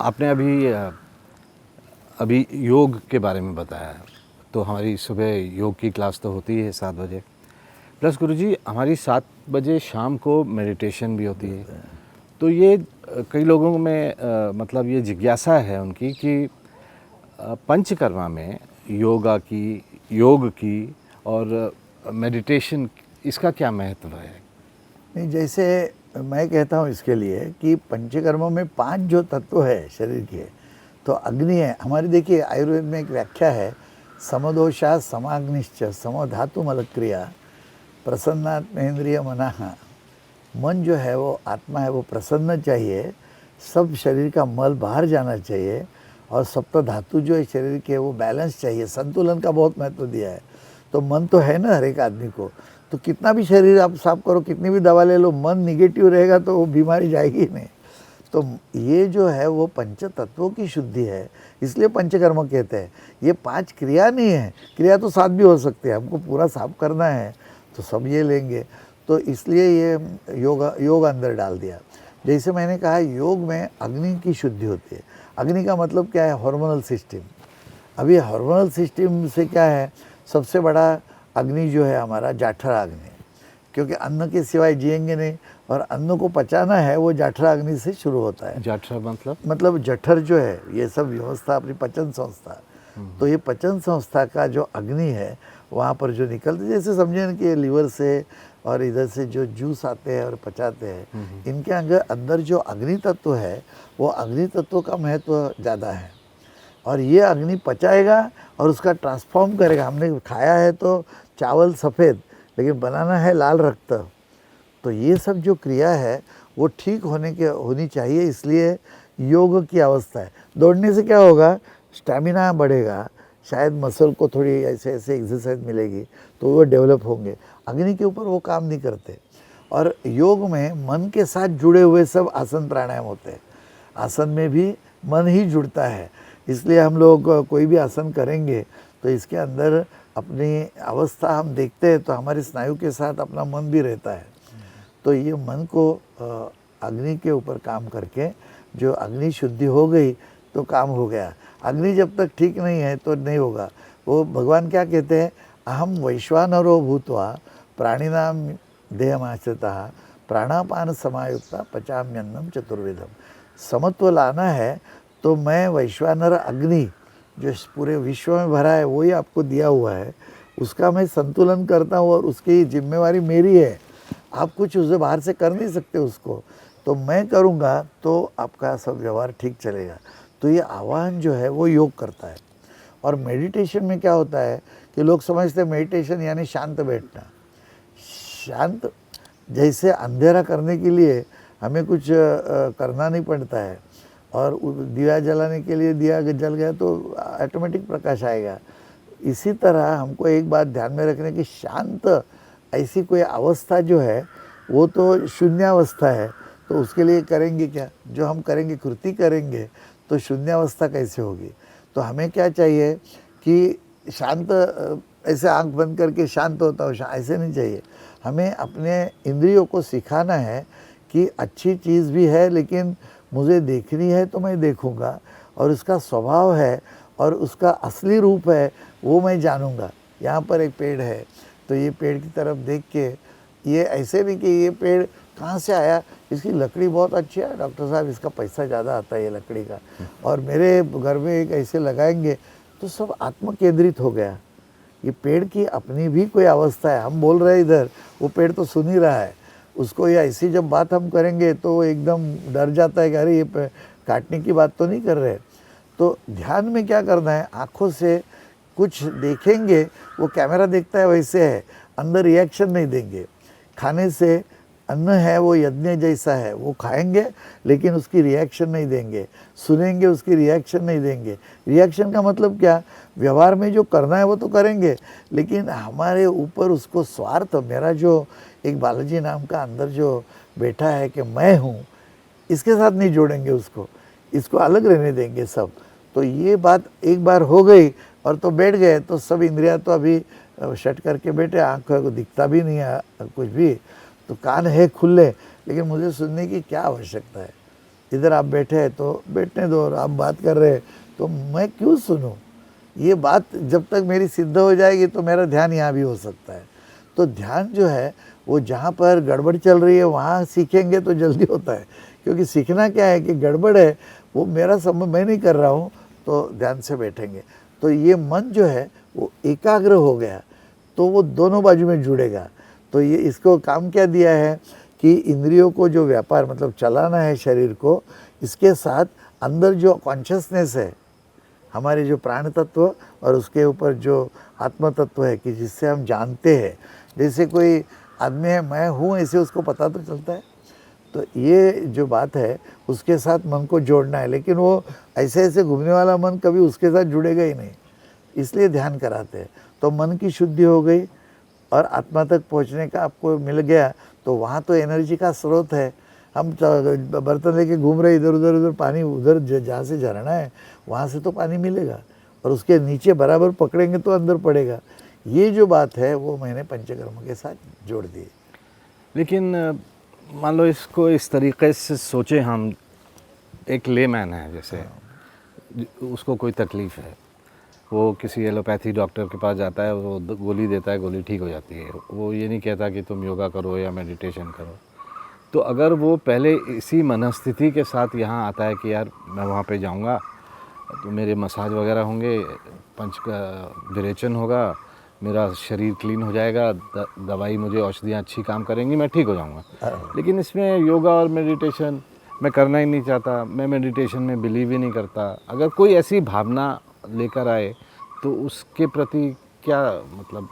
आपने अभी योग के बारे में बताया, तो हमारी सुबह योग की क्लास तो होती है 7 बजे, प्लस गुरुजी हमारी 7 बजे शाम को मेडिटेशन भी होती है। तो ये कई लोगों में मतलब ये जिज्ञासा है उनकी कि पंचकर्मा में योग की और मेडिटेशन, इसका क्या महत्व है? नहीं, जैसे मैं कहता हूँ इसके लिए कि पंचकर्मों में 5 जो तत्व है शरीर के, तो अग्नि है हमारी। देखिए आयुर्वेद में एक व्याख्या है, समदोषा समाग्निश्च समधातु मलक्रिया प्रसन्नात्मेन्द्रिय मनाः। मन जो है वो आत्मा है, वो प्रसन्न चाहिए, सब शरीर का मल बाहर जाना चाहिए, और सप्त धातु जो है शरीर के वो बैलेंस चाहिए, संतुलन का बहुत महत्व दिया है। तो मन तो है ना हर एक आदमी को, तो कितना भी शरीर आप साफ करो, कितनी भी दवा ले लो, मन निगेटिव रहेगा तो वो बीमारी जाएगी ही नहीं। तो ये जो है वो पंच तत्वों की शुद्धि है, इसलिए पंचकर्म कहते हैं। ये 5 क्रिया नहीं है, क्रिया तो 7 भी हो सकती है, हमको पूरा साफ करना है तो सब ये लेंगे। तो इसलिए ये योग अंदर डाल दिया। जैसे मैंने कहा योग में अग्नि की शुद्धि होती है। अग्नि का मतलब क्या है? Hormonal system. अभी हार्मोनल सिस्टम से क्या है, सबसे बड़ा अग्नि जो है हमारा जाठरा अग्नि, क्योंकि अन्न के सिवाय जिएंगे नहीं, और अन्न को पचाना है वो जाठरा अग्नि से शुरू होता है। जाठरा मतलब जठर जो है ये सब व्यवस्था अपनी पचन संस्था, तो ये पचन संस्था का जो अग्नि है वहाँ पर जो निकलते, जैसे समझे ना कि लीवर से और इधर से जो जूस आते हैं और पचाते हैं, इनके अंदर जो अग्नि तत्व है वो अग्नि तत्व का महत्व ज़्यादा है। और ये अग्नि पचाएगा और उसका ट्रांसफॉर्म करेगा। हमने खाया है तो चावल सफ़ेद, लेकिन बनाना है लाल रक्त। तो ये सब जो क्रिया है वो ठीक होनी चाहिए, इसलिए योग की अवस्था है। दौड़ने से क्या होगा? स्टैमिना बढ़ेगा, शायद मसल को थोड़ी ऐसे एक्सरसाइज मिलेगी तो वो डेवलप होंगे। अग्नि के ऊपर वो काम नहीं करते। और योग में मन के साथ जुड़े हुए सब आसन प्राणायाम होते हैं। आसन में भी मन ही जुड़ता है, इसलिए हम लोग कोई भी आसन करेंगे तो इसके अंदर अपनी अवस्था हम देखते हैं, तो हमारे स्नायु के साथ अपना मन भी रहता है। तो ये मन को अग्नि के ऊपर काम करके जो अग्नि शुद्धि हो गई तो काम हो गया। अग्नि जब तक ठीक नहीं है तो नहीं होगा। वो भगवान क्या कहते हैं? अहम वैश्वानरो भूत्वा प्राणिनाम देहमाश्रितः प्राणापान समायुक्ता पचाम्यन्नम चतुर्विधम। समत्व लाना है तो मैं वैश्वानर अग्नि जो पूरे विश्व में भरा है वही आपको दिया हुआ है, उसका मैं संतुलन करता हूँ, और उसकी जिम्मेवारी मेरी है। आप कुछ उसे बाहर से कर नहीं सकते उसको, तो मैं करूँगा तो आपका सब व्यवहार ठीक चलेगा। तो ये आह्वान जो है वो योग करता है। और मेडिटेशन में क्या होता है कि लोग समझते हैं मेडिटेशन यानी शांत बैठना। शांत, जैसे अंधेरा करने के लिए हमें कुछ करना नहीं पड़ता है, और दिया जलाने के लिए दिया जल गया तो ऑटोमेटिक प्रकाश आएगा। इसी तरह हमको एक बात ध्यान में रखने की, शांत ऐसी कोई अवस्था जो है वो तो शून्यावस्था है। तो उसके लिए करेंगे क्या? जो हम करेंगे, कृति करेंगे, तो शून्यावस्था कैसे होगी? तो हमें क्या चाहिए कि शांत, ऐसे आंख बंद करके शांत होता हो, ऐसे नहीं चाहिए। हमें अपने इंद्रियों को सिखाना है कि अच्छी चीज़ भी है, लेकिन मुझे देखनी है तो मैं देखूंगा, और उसका स्वभाव है और उसका असली रूप है वो मैं जानूंगा। यहाँ पर एक पेड़ है तो ये पेड़ की तरफ देख के, ये ऐसे नहीं कि ये पेड़ कहाँ से आया, इसकी लकड़ी बहुत अच्छी है डॉक्टर साहब, इसका पैसा ज़्यादा आता है ये लकड़ी का, और मेरे घर में एक ऐसे लगाएंगे, तो सब आत्म केंद्रित हो गया। ये पेड़ की अपनी भी कोई अवस्था है। हम बोल रहे हैं इधर, वो पेड़ तो सुन ही रहा है। उसको ये ऐसी जब बात हम करेंगे तो वो एकदम डर जाता है कि अरे ये काटने की बात तो नहीं कर रहे। तो ध्यान में क्या करना है, आँखों से कुछ देखेंगे, वो कैमरा देखता है वैसे है, अंदर रिएक्शन नहीं देंगे। खाने से अन्न है वो यज्ञ जैसा है, वो खाएंगे लेकिन उसकी रिएक्शन नहीं देंगे। सुनेंगे, उसकी रिएक्शन नहीं देंगे। रिएक्शन का मतलब क्या? व्यवहार में जो करना है वो तो करेंगे, लेकिन हमारे ऊपर उसको स्वार्थ, मेरा जो एक बालाजी नाम का अंदर जो बैठा है कि मैं हूँ, इसके साथ नहीं जोड़ेंगे उसको, इसको अलग रहने देंगे सब। तो ये बात एक बार हो गई और तो बैठ गए, तो सब इंद्रियां तो अभी शट करके बैठे, आँख को दिखता भी नहीं है कुछ भी, तो कान है खुले, लेकिन मुझे सुनने की क्या आवश्यकता है? इधर आप बैठे हैं तो बैठने दो, और आप बात कर रहे हैं तो मैं क्यों सुनूं? ये बात जब तक मेरी सिद्ध हो जाएगी तो मेरा ध्यान यहाँ भी हो सकता है। तो ध्यान जो है वो जहाँ पर गड़बड़ चल रही है वहाँ सीखेंगे तो जल्दी होता है, क्योंकि सीखना क्या है कि गड़बड़ है वो मेरा समय मैं नहीं कर रहा हूँ, तो ध्यान से बैठेंगे तो ये मन जो है वो एकाग्र हो गया तो वो दोनों बाजू में जुड़ेगा। तो ये इसको काम क्या दिया है कि इंद्रियों को जो व्यापार मतलब चलाना है शरीर को, इसके साथ अंदर जो कॉन्शियसनेस है हमारे जो प्राण तत्व और उसके ऊपर जो आत्म तत्व है कि जिससे हम जानते हैं, जैसे कोई आदमी है मैं हूँ ऐसे उसको पता तो चलता है। तो ये जो बात है उसके साथ मन को जोड़ना है, लेकिन वो ऐसे ऐसे घूमने वाला मन कभी उसके साथ जुड़ेगा ही नहीं, इसलिए ध्यान कराते हैं। तो मन की शुद्धि हो गई और आत्मा तक पहुँचने का आपको मिल गया, तो वहाँ तो एनर्जी का स्रोत है। हम बर्तन लेके घूम रहे इधर उधर उधर, पानी उधर जहाँ से झरना है वहाँ से तो पानी मिलेगा, और उसके नीचे बराबर पकड़ेंगे तो अंदर पड़ेगा। ये जो बात है वो मैंने पंचकर्म के साथ जोड़ दी। लेकिन मान लो इसको इस तरीके से सोचें हम, एक लेमैन है जैसे, उसको कोई तकलीफ़ है, वो किसी एलोपैथी डॉक्टर के पास जाता है, वो गोली देता है, गोली ठीक हो जाती है। वो ये नहीं कहता कि तुम योगा करो या मेडिटेशन करो। तो अगर वो पहले इसी मनस्थिति के साथ यहाँ आता है कि यार मैं वहाँ पे जाऊँगा तो मेरे मसाज वगैरह होंगे, पंच का विरेचन होगा, मेरा शरीर क्लीन हो जाएगा, दवाई मुझे औषधियाँ अच्छी काम करेंगी, मैं ठीक हो जाऊँगा। लेकिन इसमें योगा और मेडिटेशन मैं करना ही नहीं चाहता, मैं मेडिटेशन में बिलीव ही नहीं करता। अगर कोई ऐसी भावना लेकर आए तो उसके प्रति क्या मतलब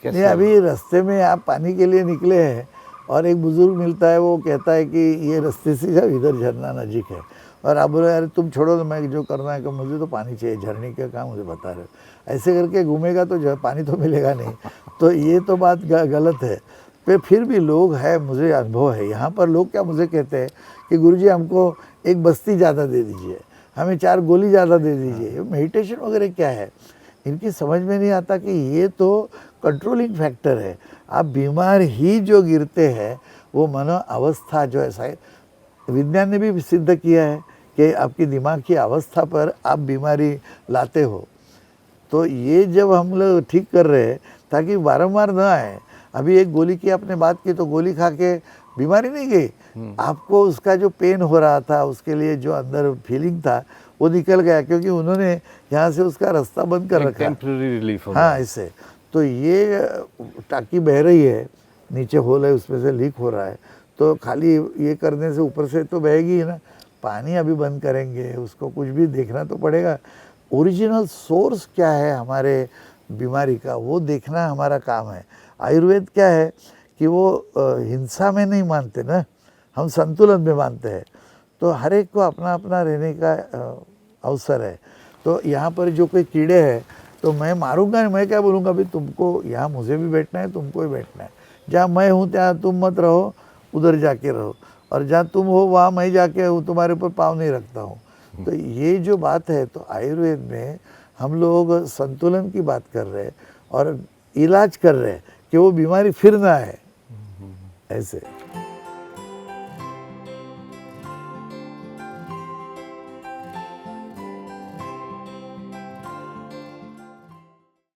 कैसे? नहीं, अभी रास्ते में आप पानी के लिए निकले हैं और एक बुजुर्ग मिलता है, वो कहता है कि ये रास्ते से जाओ, इधर झरना नजीक है, और आप बोले अरे तुम छोड़ो तो मैं जो करना है कि मुझे तो पानी चाहिए, झरने का काम मुझे बता रहे हो। ऐसे करके घूमेगा तो पानी तो मिलेगा नहीं। तो ये तो बात गलत है। फिर भी लोग है, मुझे अनुभव है यहाँ पर, लोग क्या मुझे कहते हैं कि गुरुजी हमको एक बस्ती ज़्यादा दे दीजिए, हमें 4 गोली ज़्यादा दे दीजिए। मेडिटेशन वगैरह क्या है, इनकी समझ में नहीं आता कि ये तो कंट्रोलिंग फैक्टर है। आप बीमार ही जो गिरते हैं वो मनो अवस्था जो है, विज्ञान ने भी सिद्ध किया है कि आपकी दिमाग की अवस्था पर आप बीमारी लाते हो। तो ये जब हम लोग ठीक कर रहे हैं ताकि बारंबार न आए। अभी एक गोली की आपने बात की तो गोली खा के बीमारी नहीं गई, आपको उसका जो पेन हो रहा था उसके लिए जो अंदर फीलिंग था वो निकल गया, क्योंकि उन्होंने यहाँ से उसका रास्ता बंद कर रखा। टेम्पररी रिलीफ हो हाँ, इससे तो ये टाँकी बह रही है, नीचे होल है उसमें से लीक हो रहा है, तो खाली ये करने से ऊपर से तो बहेगी ही ना। पानी अभी बंद करेंगे, उसको कुछ भी देखना तो पड़ेगा। ओरिजिनल सोर्स क्या है हमारे बीमारी का वो देखना हमारा काम है। आयुर्वेद क्या है कि वो हिंसा में नहीं मानते ना, हम संतुलन में मानते हैं। तो हर एक को अपना अपना रहने का अवसर है। तो यहाँ पर जो कोई कीड़े हैं तो मैं मारूंगा नहीं, मैं क्या बोलूँगा भाई तुमको यहाँ मुझे भी बैठना है, तुमको भी बैठना है, जहाँ मैं हूँ ત્યાં तुम मत रहो, उधर जाके रहो, और जहाँ तुम हो वहाँ मैं जाके हूँ, तुम्हारे ऊपर पाँव नहीं रखता हूँ। तो ये जो बात है, तो आयुर्वेद में हम लोग संतुलन की बात कर रहे हैं और इलाज कर रहे हैं कि वो बीमारी फिर ना आए ऐसे।